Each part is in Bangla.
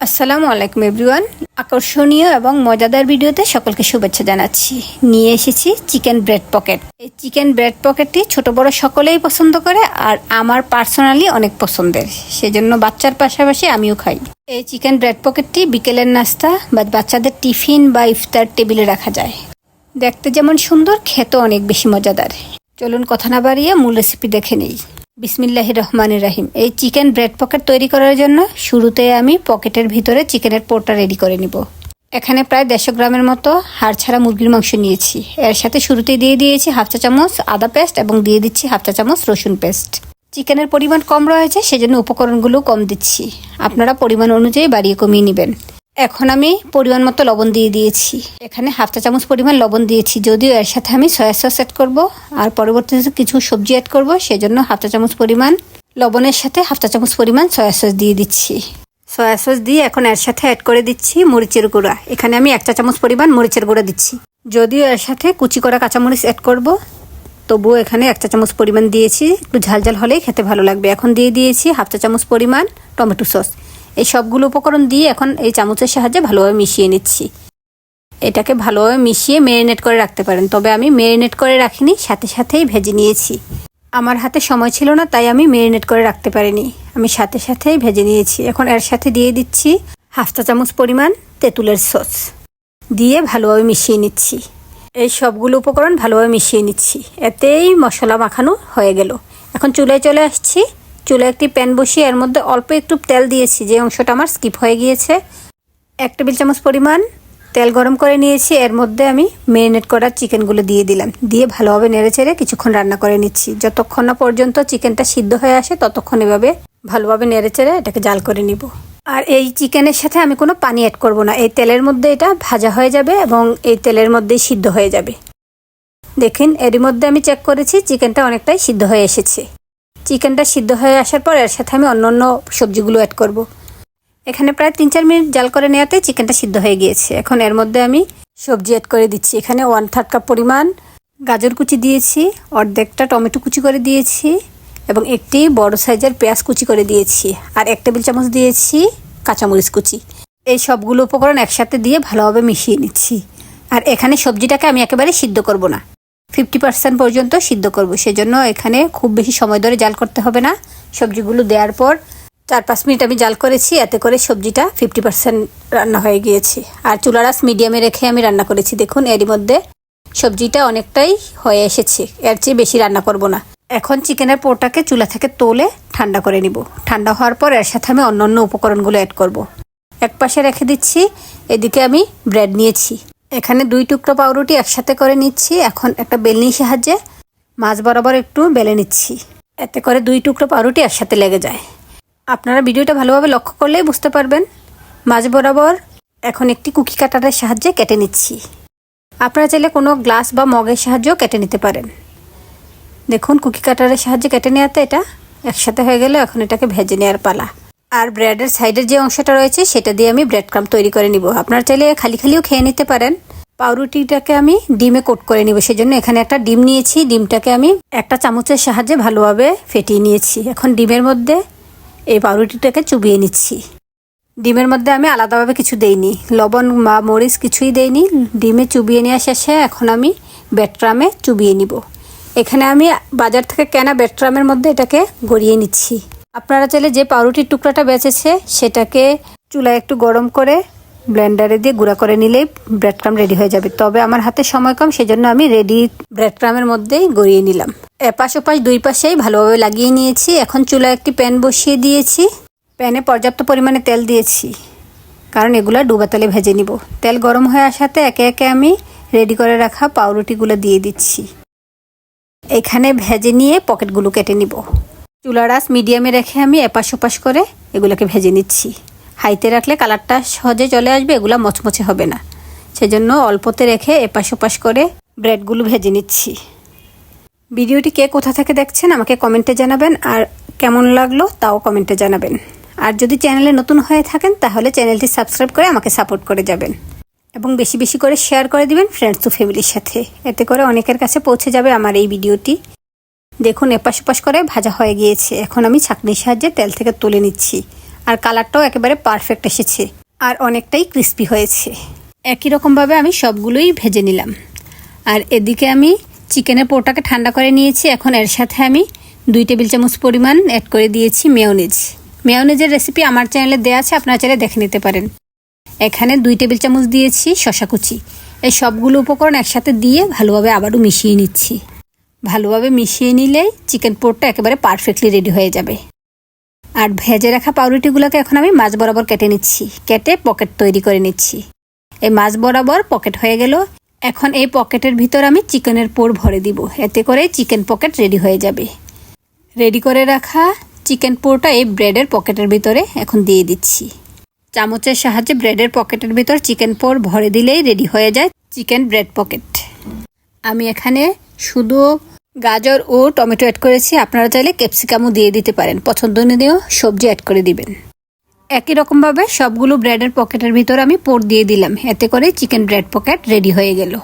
আসসালামু আলাইকুম এভরিওয়ান। আকর্ষণীয় এবং মজাদার ভিডিওতে সকলকে শুভেচ্ছা জানাচ্ছি। নিয়ে এসেছি চিকেন ব্রেড পকেট। এই চিকেন ব্রেড পকেটটি ছোট বড় সকলেই পছন্দ করে, আর আমার পার্সোনালি অনেক পছন্দের, সেজন্য বাচ্চার পাশাপাশি আমিও খাই। এই চিকেন ব্রেড পকেটটি বিকেলের নাস্তা বা বাচ্চাদের টিফিন বা ইফতার টেবিলে রাখা যায়। দেখতে যেমন সুন্দর, খেতে অনেক বেশি মজাদার। চলুন কথা না বাড়িয়ে মূল রেসিপি দেখে নেই। বিসমিল্লাহির রহমানির রহিম। এই চিকেন ব্রেড পকেট তৈরি করার জন্য শুরুতে আমি পকেটের ভিতরে চিকেনের পোরটা রেডি করে নিব। এখানে প্রায় 150 গ্রামের মতো হাড় ছাড়া মুরগির মাংস নিয়েছি। এর সাথে শুরুতেই দিয়ে দিয়েছি হাফ চা চামচ আদা পেস্ট এবং দিয়ে দিচ্ছি হাফ চা চামচ রসুন পেস্ট। চিকেনের পরিমাণ কম রয়েছে, সেজন্য উপকরণগুলো কম দিচ্ছি। আপনারা পরিমাণ অনুযায়ী বাড়িয়ে কমিয়ে নেবেন। এখন আমি পরিমাণ মতো লবণ দিয়ে দিয়েছি। এখানে হাফ চা চামচ পরিমাণ লবণ দিয়েছি, যদিও এর সাথে আমি সয়া সস অ্যাড করব আর পরবর্তীতে কিছু সবজি অ্যাড করব, সেজন্য হাফ চা চামচ পরিমাণ লবণের সাথে হাফ চা চামচ পরিমাণ সয়া সস দিয়ে দিচ্ছি। সয়া সস দিয়ে এখন এর সাথে অ্যাড করে দিচ্ছি মরিচের গুঁড়া। এখানে আমি 1 চা চামচ পরিমাণ মরিচের গুঁড়া দিচ্ছি। যদিও এর সাথে কুচি করা কাঁচামরিচ অ্যাড করব, তবুও এখানে 1 চা চামচ পরিমাণ দিয়েছি। একটু ঝালঝাল হলেই খেতে ভালো লাগবে। এখন দিয়ে দিয়েছি হাফ চা চামচ পরিমাণ টমেটো সস। এই সবগুলো উপকরণ দিয়ে এখন এই চামচের সাহায্যে ভালোভাবে মিশিয়ে নিচ্ছি। এটাকে ভালোভাবে মিশিয়ে ম্যারিনেট করে রাখতে পারেন, তবে আমি ম্যারিনেট করে রাখিনি, সাথে সাথেই ভেজে নিয়েছি। আমার হাতে সময় ছিল না, তাই আমি ম্যারিনেট করে রাখতে পারিনি। আমি সাথে সাথেই ভেজে নিয়েছি। এখন এর সাথে দিয়ে দিচ্ছি হাফ চা চামচ পরিমাণ তেঁতুলের সস, দিয়ে ভালোভাবে মিশিয়ে নিচ্ছি। এই সবগুলো উপকরণ ভালোভাবে মিশিয়ে নিচ্ছি। এতেই মশলা মাখানো হয়ে গেল। এখন চুলায় চলে আসছি। চুলায় একটি প্যান বসিয়ে এর মধ্যে অল্প একটু তেল দিয়েছি, যে অংশটা আমার স্কিপ হয়ে গিয়েছে। 1 টেবিল চামচ পরিমাণ তেল গরম করে নিয়েছি। এর মধ্যে আমি ম্যারিনেট করা চিকেনগুলো দিয়ে দিলাম। দিয়ে ভালোভাবে নেড়েচেড়ে কিছুক্ষণ রান্না করে নিচ্ছি। যতক্ষণ না পর্যন্ত চিকেনটা সিদ্ধ হয়ে আসে ততক্ষণ এভাবে ভালোভাবে নেড়েচেড়ে এটাকে জাল করে নিব। আর এই চিকেনের সাথে আমি কোনো পানি অ্যাড করব না। এই তেলের মধ্যে এটা ভাজা হয়ে যাবে এবং এই তেলের মধ্যেই সিদ্ধ হয়ে যাবে। দেখুন, এরই মধ্যে আমি চেক করেছি চিকেনটা অনেকটাই সিদ্ধ হয়ে এসেছে। চিকেনটা সিদ্ধ হয়ে আসার পর এর সাথে আমি অন্য সবজিগুলো অ্যাড করব। এখানে প্রায় 3-4 মিনিট জাল করে নেওয়াতে চিকেনটা সিদ্ধ হয়ে গিয়েছে। এখন এর মধ্যে আমি সবজি অ্যাড করে দিচ্ছি। এখানে 1/3 কাপ পরিমাণ গাজর কুচি দিয়েছি, অর্ধেকটা টমেটো কুচি করে দিয়েছি এবং একটি বড় সাইজের পেঁয়াজ কুচি করে দিয়েছি, আর 1 টেবিল চামচ দিয়েছি কাঁচামরিচ কুচি। এই সবগুলো উপকরণ একসাথে দিয়ে ভালোভাবে মিশিয়ে নিচ্ছি। আর এখানে সবজিটাকে আমি একেবারে সিদ্ধ করব না, 50% পর্যন্ত সিদ্ধ করব। সেজন্য এখানে খুব বেশি সময় ধরে জাল করতে হবে না। সবজিগুলো দেওয়ার পর 4-5 মিনিট আমি জাল করেছি, এতে করে সবজিটা 50% রান্না হয়ে গিয়েছে। আর চুলার আঁচ মিডিয়ামে রেখে আমি রান্না করেছি। দেখুন, এরই মধ্যে সবজিটা অনেকটাই হয়ে এসেছে, এর চেয়ে বেশি রান্না করব না। এখন চিকেনের পোরটাকে চুলা থেকে তুলে ঠান্ডা করে নিব। ঠান্ডা হওয়ার পর এর সাথে আমি অন্য উপকরণগুলো অ্যাড করব। এক পাশে রেখে দিচ্ছি। এদিকে আমি ব্রেড নিয়েছি। এখানে 2 টুকরো পাউরুটি একসাথে করে নিচ্ছি। এখন একটা বেলনির সাহায্যে মাছ বরাবর একটু বেলে নিচ্ছি, এতে করে 2 টুকরো পাউরুটি একসাথে লেগে যায়। আপনারা ভিডিওটা ভালোভাবে লক্ষ্য করলেই বুঝতে পারবেন। মাছ বরাবর এখন একটি কুকি কাটারের সাহায্যে কেটে নিচ্ছি। আপনারা চাইলে কোনো গ্লাস বা মগের সাহায্যেও কেটে নিতে পারেন। দেখুন, কুকি কাটারের সাহায্যে কেটে নেওয়াতে এটা একসাথে হয়ে গেলে এখন এটাকে ভেজে নেওয়ার পালা। আর ব্রেডের সাইডের যে অংশটা রয়েছে সেটা দিয়ে আমি ব্রেড ক্রাম্ব তৈরি করে নিব। আপনারা চাইলে খালিও খেয়ে নিতে পারেন। পাউরুটিটাকে আমি ডিমে কোট করে নিব, সেজন্য এখানে একটা ডিম নিয়েছি। ডিমটাকে আমি একটা চামচের সাহায্যে ভালোভাবে ফেটিয়ে নিয়েছি। এখন ডিমের মধ্যে এই পাউরুটিটাকে চুবিয়ে নিচ্ছি। ডিমের মধ্যে আমি আলাদাভাবে কিছু দেইনি, লবণ বা মরিচ কিছুই দেইনি। ডিমে চুবিয়ে নেওয়া শেষে এখন আমি ব্রেড ক্রাম্বে চুবিয়ে নিব। এখানে আমি বাজার থেকে কেনা ব্রেড ক্রাম্বের মধ্যে এটাকে গড়িয়ে নিচ্ছি। আপনারা চাইলে যে পাউরুটির টুকরাটা বেঁচেছে সেটাকে চুলায় একটু গরম করে ব্লেন্ডারে দিয়ে গুঁড়া করে নিলেই ব্রেড ক্রাম্ব রেডি হয়ে যাবে। তবে আমার হাতে সময় কম, সেজন্য আমি রেডি ব্রেড ক্রাম্বের মধ্যেই গড়িয়ে নিলাম। এপাশ ওপাশ 2 পাশেই ভালোভাবে লাগিয়ে নিয়েছি। এখন চুলায় একটি প্যান বসিয়ে দিয়েছি। প্যানে পর্যাপ্ত পরিমাণে তেল দিয়েছি, কারণ এগুলো ডুবা তেলে ভেজে নিব। তেল গরম হয়ে আসাতে একে একে আমি রেডি করে রাখা পাউরুটিগুলো দিয়ে দিচ্ছি। এখানে ভেজে নিয়ে পকেটগুলো কেটে নিব। চুলার আঁচ মিডিয়ামে রেখে আমি এপাশ ওপাশ করে এগুলোকে ভেজে নিচ্ছি। হাইতে রাখলে কালারটা সহজে চলে আসবে, এগুলো মচমচে হবে না। সেজন্য অল্পতে রেখে এপাশ ওপাশ করে ব্রেডগুলো ভেজে নিচ্ছি। ভিডিওটি কে কোথা থেকে দেখছেন আমাকে কমেন্টে জানাবেন, আর কেমন লাগলো তাও কমেন্টে জানাবেন। আর যদি চ্যানেলে নতুন হয়ে থাকেন তাহলে চ্যানেলটি সাবস্ক্রাইব করে আমাকে সাপোর্ট করে যাবেন এবং বেশি বেশি করে শেয়ার করে দিবেন ফ্রেন্ডস ও ফ্যামিলির সাথে। এতে করে অনেকের কাছে পৌঁছে যাবে আমার এই ভিডিওটি। দেখুন, এপাশ ওপাশ করে ভাজা হয়ে গিয়েছে। এখন আমি ছাঁকনির সাহায্যে তেল থেকে তুলে নিচ্ছি। আর কালারটাও একেবারে পারফেক্ট এসেছে আর অনেকটাই ক্রিস্পি হয়েছে। একই রকমভাবে আমি সবগুলোই ভেজে নিলাম। আর এদিকে আমি চিকেনের পোরটাকে ঠান্ডা করে নিয়েছি। এখন এর সাথে আমি 2 টেবিল চামচ পরিমাণ অ্যাড করে দিয়েছি মেয়োনিজ। মেয়োনিজের রেসিপি আমার চ্যানেলে দেওয়া আছে, আপনারা চাইলে দেখে নিতে পারেন। এখানে 2 টেবিল চামচ দিয়েছি শসা কুচি। এই সবগুলো উপকরণ একসাথে দিয়ে ভালোভাবে আবারও মিশিয়ে নিচ্ছি। ভালোভাবে মিশিয়ে নিলেই চিকেন পোরটা একেবারে পারফেক্টলি রেডি হয়ে যাবে। আর ভেজে রাখা পাউরুটিগুলোকে এখন আমি মাছ বরাবর কেটে নিচ্ছি, কেটে পকেট তৈরি করে নিচ্ছি। এই মাছ বরাবর পকেট হয়ে গেল। এখন এই পকেটের ভিতর আমি চিকেনের পোর ভরে দিব, এতে করে চিকেন পকেট রেডি হয়ে যাবে। রেডি করে রাখা চিকেন পোরটা এই ব্রেডের পকেটের ভিতরে এখন দিয়ে দিচ্ছি। চামচের সাহায্যে ব্রেডের পকেটের ভিতর চিকেন পোর ভরে দিলেই রেডি হয়ে যায় চিকেন ব্রেড পকেট। আমি এখানে শুধু গাজর ও টমেটো অ্যাড করেছি, আপনারা চাইলে ক্যাপসিকামও দিয়ে দিতে পারেন, পছন্দনীয় সবজি অ্যাড করে দিবেন। একই রকমভাবে সবগুলো ব্রেডের পকেটের ভিতর আমি পোর দিয়ে দিলাম, এতে করে চিকেন ব্রেড পকেট রেডি হয়ে গেল।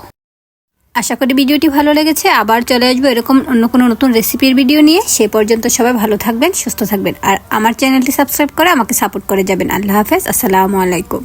আশা করি ভিডিওটি ভালো লেগেছে। আবার চলে আসবো এরকম অন্য কোনো নতুন রেসিপির ভিডিও নিয়ে। সে পর্যন্ত সবাই ভালো থাকবেন, সুস্থ থাকবেন আর আমার চ্যানেলটি সাবস্ক্রাইব করে আমাকে সাপোর্ট করে যাবেন। আল্লাহ হাফেজ, আসসালামু আলাইকুম।